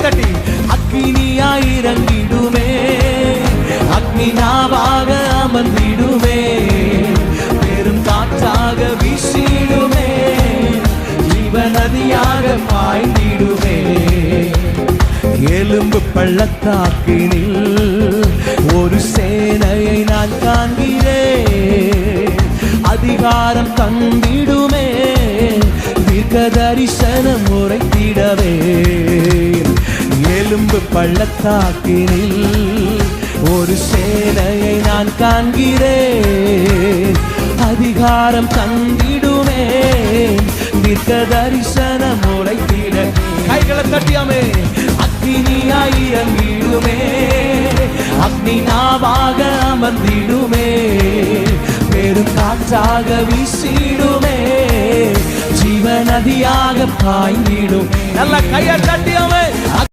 தட்டி அக்கினியாய் இறங்கிடுமே, அக்னி நாவாக அமர்ந்திடுமே, பெரும் காற்றாக வீசிடுமே, ஜீவ நதியாக பாய்ந்திடுமே. எலும்பு பள்ளத்தாக்கினில் ஒரு சேனையை நான் காண்கிறேன், அதிகாரம் தந்திடுமே, தீர்க்க தரிசனம் உரைத்திடவே. எலும்பு பள்ளத்தாக்கினில் ஒரு சேனையை நான் காண்கிறேன், அதிகாரம் தந்திடுமே, தீர்க்க தரிசனம் உரைத்திட. கைகளை தட்டியாமே. அக்னியாய் இறங்கிடுமே, அக்னி நாவாக அமர்ந்திடுமே, பெரும் காற்றாக வீசிடுமே, ஜீவ நதியாக பாய்ந்திடும். நல்ல கையை தட்டியாமே.